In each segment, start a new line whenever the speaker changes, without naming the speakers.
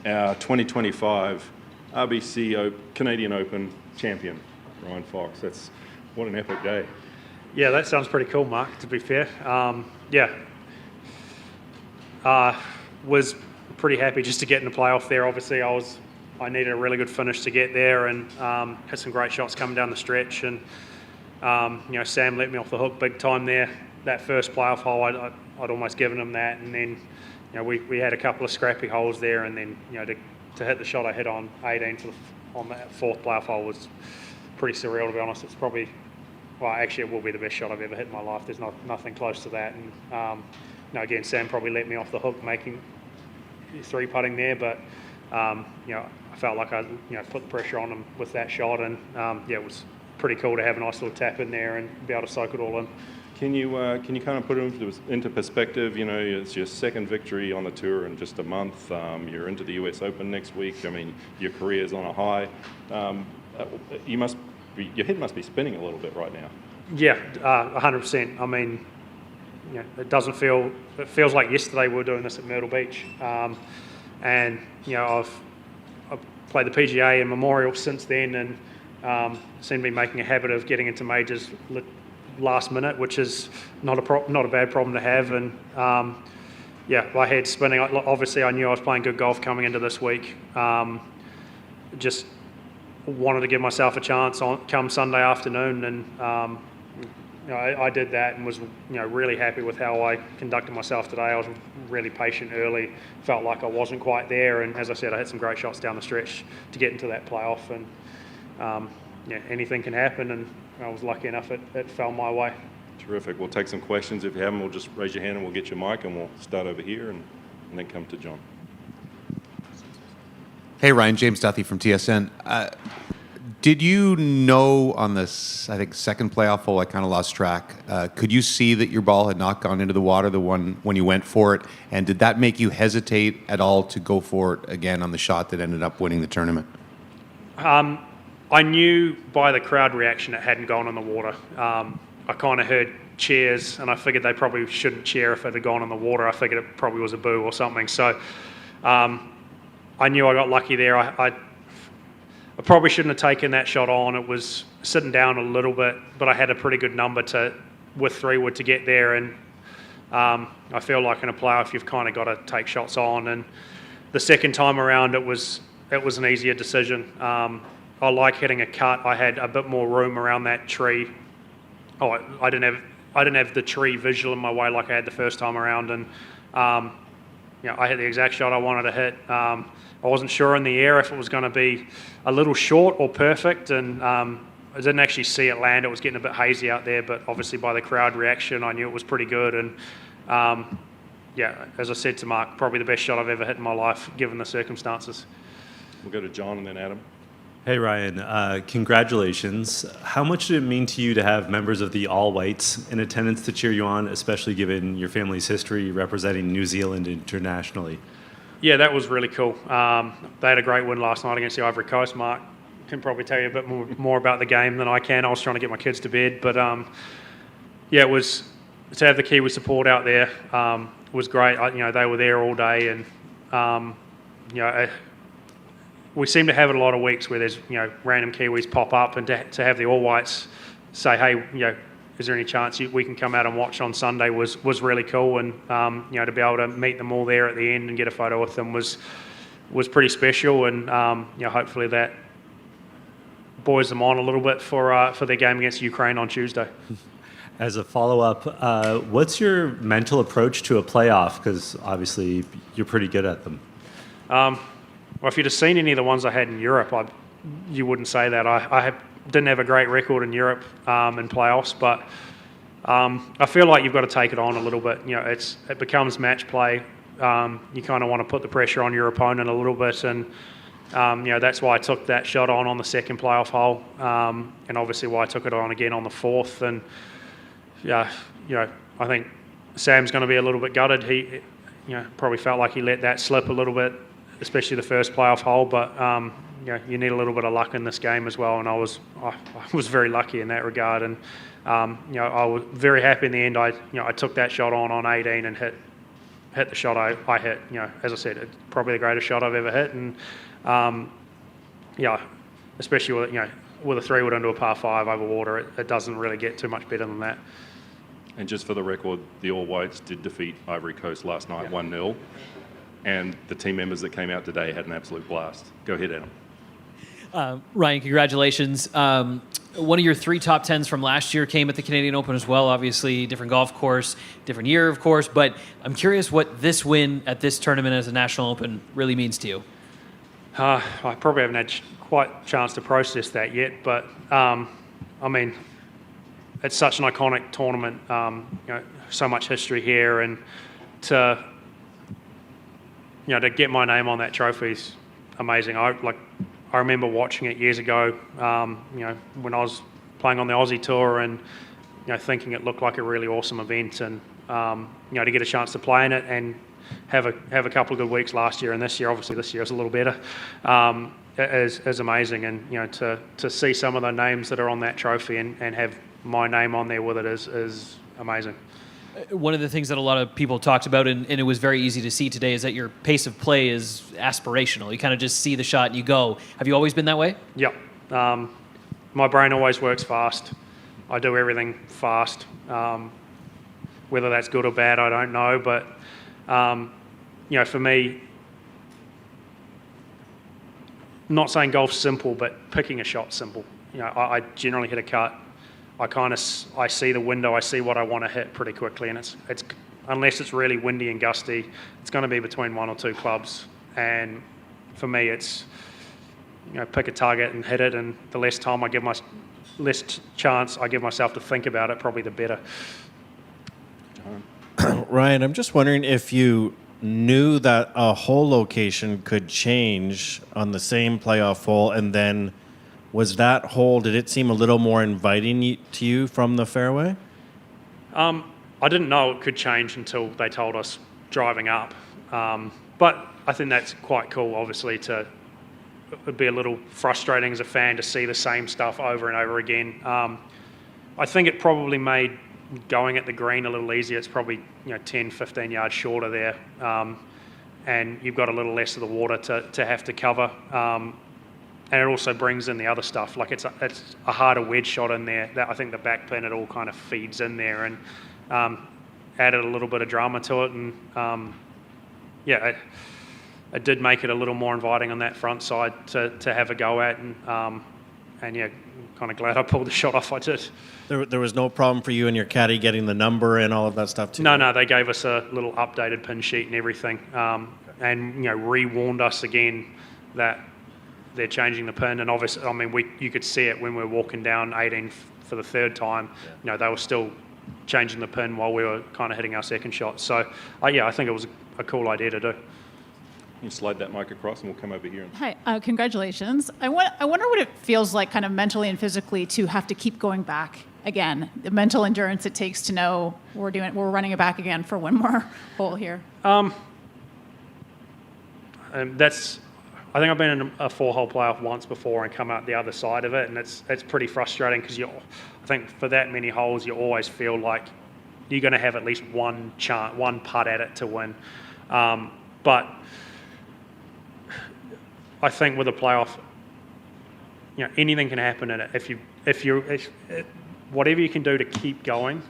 our 2025 RBC Canadian Open champion, Ryan Fox. What an epic day.
Yeah, that sounds pretty cool, Mark, to be fair. Was pretty happy just to get in the playoff there. Obviously, I needed a really good finish to get there, and had some great shots coming down the stretch. And Sam let me off the hook big time there. That first playoff hole, I'd almost given him that, and then we had a couple of scrappy holes there, and then to hit the shot I hit on 18 on that fourth playoff hole was pretty surreal, to be honest. It's probably, well, actually it will be the best shot I've ever hit in my life. There's nothing close to that. And again, Sam probably let me off the hook making three putting there, but I felt like I put the pressure on him with that shot, and it was pretty cool to have a nice little tap in there and be able to soak it all in.
Can you kind of put it into perspective? It's your second victory on the tour in just a month. You're into the US Open next week. I mean, your career's on a high. Your head must be spinning a little bit right now.
Yeah, 100%. I mean, it feels like yesterday we were doing this at Myrtle Beach, and I've played the PGA and Memorial since then, and seem to be making a habit of getting into majors last minute, which is not a bad problem to have. And my head's spinning. Obviously, I knew I was playing good golf coming into this week. Just wanted to give myself a chance come Sunday afternoon, and I did that and was really happy with how I conducted myself today. I was really patient early, felt like I wasn't quite there, and as I said, I had some great shots down the stretch to get into that playoff, and anything can happen, and I was lucky enough it fell my way.
Terrific. We'll take some questions. If you have them, we'll just raise your hand and we'll get your mic, and we'll start over here and then come to John.
Hey Ryan, James Duthie from TSN. Did you know on this, I think, second playoff hole, I kind of lost track, could you see that your ball had not gone into the water, the one when you went for it? And did that make you hesitate at all to go for it again on the shot that ended up winning the tournament?
I knew by the crowd reaction it hadn't gone in the water. I kind of heard cheers, and I figured they probably shouldn't cheer if it had gone in the water. I figured it probably was a boo or something. So I knew I got lucky there. I probably shouldn't have taken that shot on. It was sitting down a little bit, but I had a pretty good number with 3-wood to get there. And I feel like in a playoff, you've kind of got to take shots on. And the second time around, it was an easier decision. I like hitting a cut. I had a bit more room around that tree. I didn't have the tree visual in my way like I had the first time around, and I hit the exact shot I wanted to hit. I wasn't sure in the air if it was going to be a little short or perfect, and I didn't actually see it land. It was getting a bit hazy out there, but obviously by the crowd reaction, I knew it was pretty good. And as I said to Mark, probably the best shot I've ever hit in my life, given the circumstances.
We'll go to John and then Adam.
Hey Ryan, congratulations. How much did it mean to you to have members of the All Whites in attendance to cheer you on, especially given your family's history representing New Zealand internationally?
Yeah, that was really cool. They had a great win last night against the Ivory Coast. Mark can probably tell you a bit more about the game than I can. I was trying to get my kids to bed, but it was to have the Kiwi support out there was great. They were there all day, and we seem to have it a lot of weeks where there's random Kiwis pop up, and to have the All Whites say, hey, is there any chance we can come out and watch on Sunday was really cool, and to be able to meet them all there at the end and get a photo with them was pretty special, and hopefully that buoys them on a little bit for their game against Ukraine on Tuesday.
As a follow-up, what's your mental approach to a playoff? Because obviously you're pretty good at them.
Well, if you'd have seen any of the ones I had in Europe, you wouldn't say that. I didn't have a great record in Europe in playoffs, but I feel like you've got to take it on a little bit. It becomes match play. You kind of want to put the pressure on your opponent a little bit, and that's why I took that shot on the second playoff hole, and obviously why I took it on again on the fourth. And I think Sam's going to be a little bit gutted. He probably felt like he let that slip a little bit, especially the first playoff hole, but you need a little bit of luck in this game as well, and I was very lucky in that regard, and I was very happy in the end. I took that shot on 18 and hit hit the shot I hit. As I said, it's probably the greatest shot I've ever hit, and especially with a 3-wood into a par 5 over water, it doesn't really get too much better than that.
And just for the record, the All Whites did defeat Ivory Coast last night 1-0, and the team members that came out today had an absolute blast. Go ahead, Adam.
Ryan, congratulations. One of your 3 top 10s from last year came at the Canadian Open as well. Obviously, different golf course, different year, of course. But I'm curious what this win at this tournament as a National Open really means to you.
I probably haven't had quite a chance to process that yet. But, it's such an iconic tournament. So much history here. And to get my name on that trophy is amazing. I remember watching it years ago, when I was playing on the Aussie Tour, and thinking it looked like a really awesome event, and to get a chance to play in it and have a couple of good weeks last year, and this year, obviously this year is a little better, is amazing. And to see some of the names that are on that trophy and have my name on there with it is amazing.
One of the things that a lot of people talked about, and it was very easy to see today, is that your pace of play is aspirational. You kind of just see the shot and you go. Have you always been that way?
Yep. My brain always works fast. I do everything fast. Whether that's good or bad, I don't know. But, for me, not saying golf's simple, but picking a shot's simple. I generally hit a cut. I see the window, I see what I want to hit pretty quickly, and it's unless it's really windy and gusty, it's going to be between 1 or 2 clubs. And for me, it's pick a target and hit it, and the less chance I give myself to think about it, probably the better.
Ryan, I'm just wondering if you knew that a hole location could change on the same playoff hole, and then was that hole, did it seem a little more inviting to you from the fairway?
I didn't know it could change until they told us driving up. But I think that's quite cool, obviously. It'd be a little frustrating as a fan to see the same stuff over and over again. I think it probably made going at the green a little easier. It's probably 10, 15 yards shorter there. And you've got a little less of the water to have to cover. And it also brings in the other stuff. Like it's a harder wedge shot in there. That I think the back pin, it all kind of feeds in there, and added a little bit of drama to it. And it did make it a little more inviting on that front side to have a go at. And kind of glad I pulled the shot off I did.
There was no problem for you and your caddy getting the number and all of that stuff too?
No, they gave us a little updated pin sheet and everything, and re-warned us again that they're changing the pin. And obviously, you could see it when we were walking down 18 for the 3rd time. They were still changing the pin while we were kind of hitting our second shot. So, I think it was a cool idea to do.
You slide that mic across and we'll come over here.
Hi, congratulations. I wonder what it feels like kind of mentally and physically to have to keep going back again. The mental endurance it takes to know we're running it back again for one more hole here. I think I've been in a 4-hole playoff once before and come out the other side of it, and it's pretty frustrating because I think for that many holes you always feel like you're going to have at least one putt at it to win. But I think with a playoff, anything can happen in it. If whatever you can do to keep going,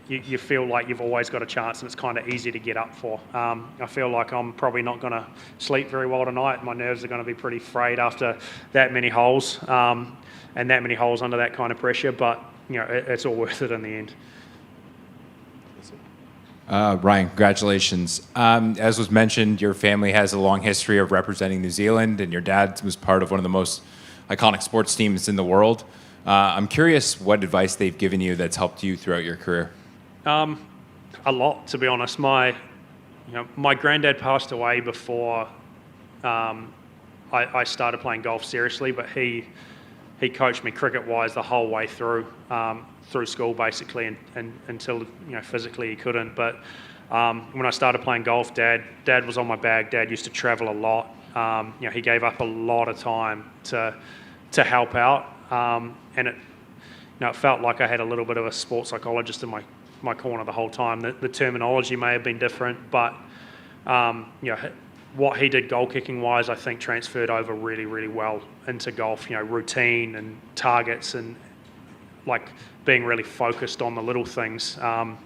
you feel like you've always got a chance, and it's kind of easy to get up for. I feel like I'm probably not going to sleep very well tonight. My nerves are going to be pretty frayed after that many holes, and that many holes under that kind of pressure. But it's all worth it in the end.
Ryan, congratulations. As was mentioned, your family has a long history of representing New Zealand, and your dad was part of one of the most iconic sports teams in the world. I'm curious what advice they've given you that's helped you throughout your career.
A lot, to be honest. My granddad passed away before I started playing golf seriously, but he coached me cricket-wise the whole way through school, basically, and until physically he couldn't. But when I started playing golf, Dad was on my bag. Dad used to travel a lot. He gave up a lot of time to help out, and it felt like I had a little bit of a sports psychologist in
my corner the whole time. The terminology may have been different, but what he did goal kicking wise, I think transferred over really, really well into golf. Routine and targets and like being really focused on the little things. And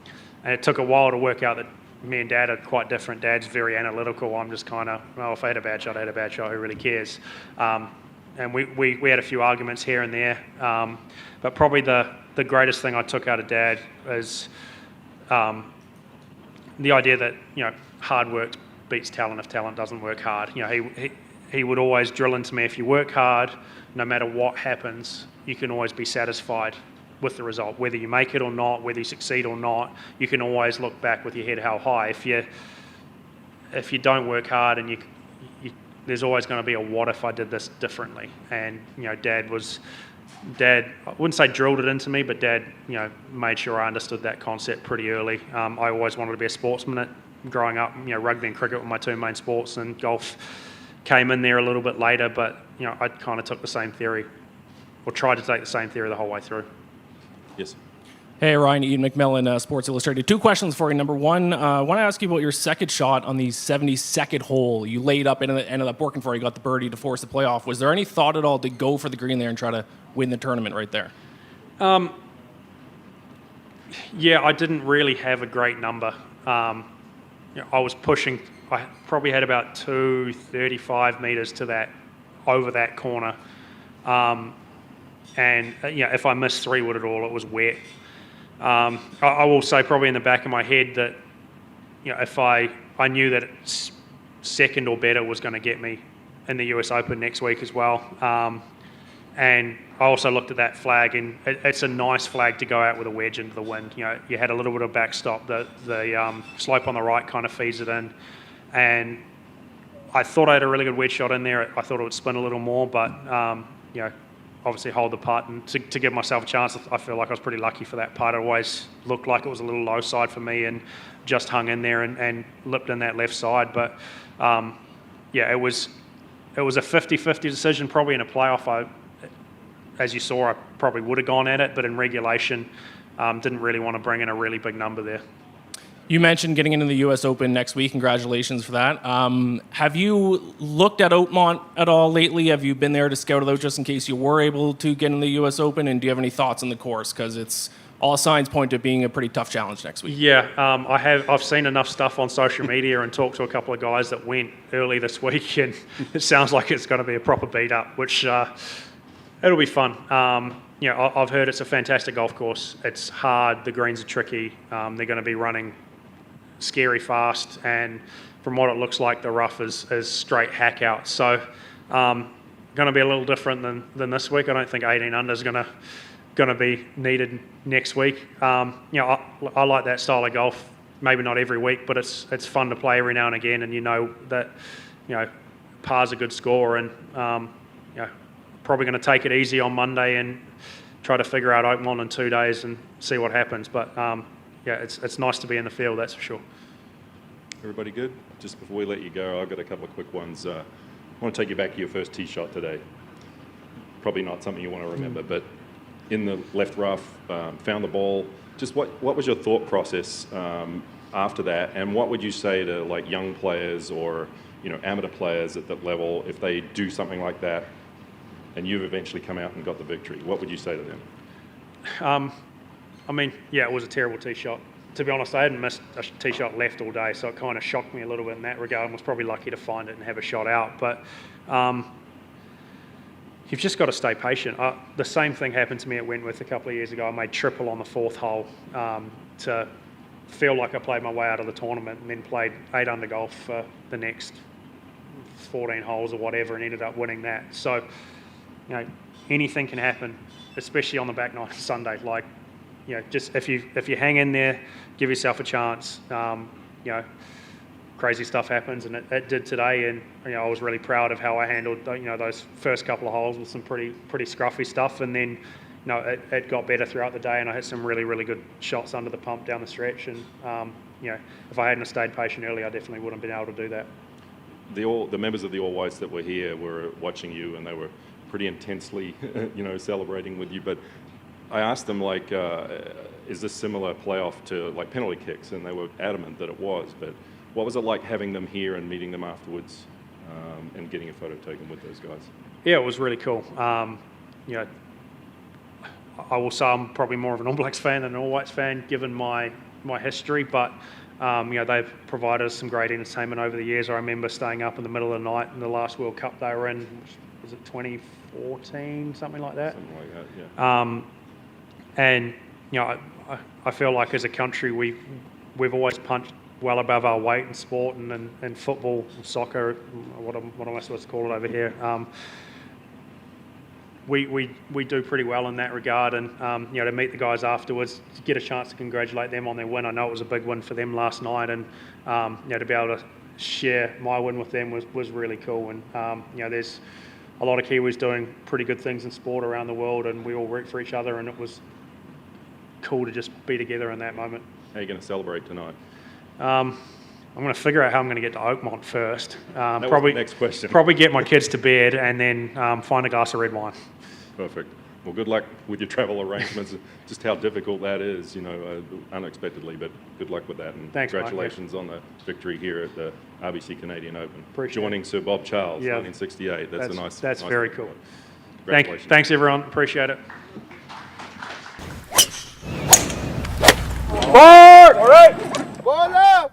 it took a while to work out that me and Dad are quite different. Dad's very analytical. I'm just kind of, well, if I had a bad shot, I had a bad shot. Who really cares? And we had a few arguments here and there. But probably the greatest thing I took out of Dad is the idea that hard work beats talent if talent doesn't work hard. He would always drill into me, if you work hard, no matter what happens, you can always be satisfied with the result, whether you make it or not, whether you succeed or not. You can always look back with your head held high. If you don't work hard, and there's always going to be a what if I did this differently. And Dad, I wouldn't say drilled it into me, but Dad, made sure I understood that concept pretty early. I always wanted to be a sportsman. Growing up, rugby and cricket were my two main sports, and golf came in there a little bit later. But I kind of took the same theory, or tried to take the same theory the whole way through.
Yes.
Hey, Ryan, Ian McMillan, Sports Illustrated. 2 questions for you. Number one, I want to ask you about your second shot on the 72nd hole. You laid up and ended up working for it. You got the birdie to force the playoff. Was there any thought at all to go for the green there and try to win the tournament right there?
Yeah, I didn't really have a great number. I was pushing. I probably had about 235 meters to over that corner. And if I missed 3 wood at all, it was wet. I will say probably in the back of my head that if I knew that second or better was going to get me in the US Open next week as well. And I also looked at that flag, and it's a nice flag to go out with a wedge into the wind. You had a little bit of backstop. The slope on the right kind of feeds it in, and I thought I had a really good wedge shot in there. I thought it would spin a little more, but obviously hold the putt, and to give myself a chance, I feel like I was pretty lucky for that putt. It always looked like it was a little low side for me, and just hung in there and lipped in that left side. But it was a 50-50 decision. Probably in a playoff, as you saw, I probably would have gone at it, but in regulation, didn't really want to bring in a really big number there.
You mentioned getting into the U.S. Open next week. Congratulations for that. Have you looked at Oakmont at all lately? Have you been there to scout it out just in case you were able to get in the U.S. Open? And do you have any thoughts on the course? Because it's all signs point to being a pretty tough challenge next week.
Yeah, I've seen enough stuff on social media and talked to a couple of guys that went early this week, and it sounds like it's going to be a proper beat up, which it'll be fun. I've heard it's a fantastic golf course. It's hard. The greens are tricky. They're going to be running scary fast, and from what it looks like, the rough is straight hack out. So going to be a little different than this week. I don't think 18 under is going to be needed next week. I like that style of golf. Maybe not every week, but it's fun to play every now and again, and that par's a good score, and probably going to take it easy on Monday and try to figure out Oakmont in 2 days and see what happens. But it's nice to be in the field, that's for sure.
Everybody good? Just before we let you go, I've got a couple of quick ones. I want to take you back to your first tee shot today. Probably not something you want to remember, but in the left rough, found the ball. Just what was your thought process after that, and what would you say to like young players or amateur players at that level if they do something like that and you've eventually come out and got the victory? What would you say to them?
It was a terrible tee shot. To be honest, I hadn't missed a tee shot left all day, so it kind of shocked me a little bit in that regard, and was probably lucky to find it and have a shot out. But you've just got to stay patient. The same thing happened to me at Wentworth a couple of years ago. I made triple on the 4th hole to feel like I played my way out of the tournament, and then played 8 under golf for the next 14 holes or whatever, and ended up winning that. So, anything can happen, especially on the back nine Sunday. Like, just if you hang in there, give yourself a chance. Crazy stuff happens, and it did today. And I was really proud of how I handled those first couple of holes with some pretty scruffy stuff, and then it got better throughout the day, and I hit some really, really good shots under the pump down the stretch. And if I hadn't stayed patient early, I definitely wouldn't have been able to do that.
The members of the All Whites that were here were watching you, and they were pretty intensely, celebrating with you. But I asked them, like, is this similar playoff to, like, penalty kicks? And they were adamant that it was. But what was it like having them here and meeting them afterwards and getting a photo taken with those guys?
Yeah, it was really cool. You know, I will say I'm probably more of an All Blacks fan than an All Whites fan, given my history. But you know, they've provided us some great entertainment over the years. I remember staying up in the middle of the night in the last World Cup they were in. Was it 2014, something like that?
Something like that, yeah.
And you know, I feel like as a country we've always punched well above our weight in sport and in football, soccer. What am I supposed to call it over here? We do pretty well in that regard, and you know, to meet the guys afterwards, to get a chance to congratulate them on their win. I know it was a big win for them last night, and you know, to be able to share my win with them was really cool. And you know, there's a lot of Kiwis doing pretty good things in sport around the world, and we all root for each other, and it was cool to just be together in that moment.
How are you going to celebrate tonight?
I'm going to figure out how I'm going to get to Oakmont first.
That was
Probably
the next question.
Probably get my kids to bed and then find a glass of red wine.
Perfect. Well, good luck with your travel arrangements. Just how difficult that is, you know, unexpectedly, but good luck with that. And
Thanks, Mike.
congratulations on the victory here at the RBC Canadian Open.
Appreciate
Joining Sir Bob Charles,
Yeah.
1968. That's a nice.
That's
nice
very
thing.
cool.
Congratulations.
Thanks, everyone. Appreciate it.
All right. Ball up.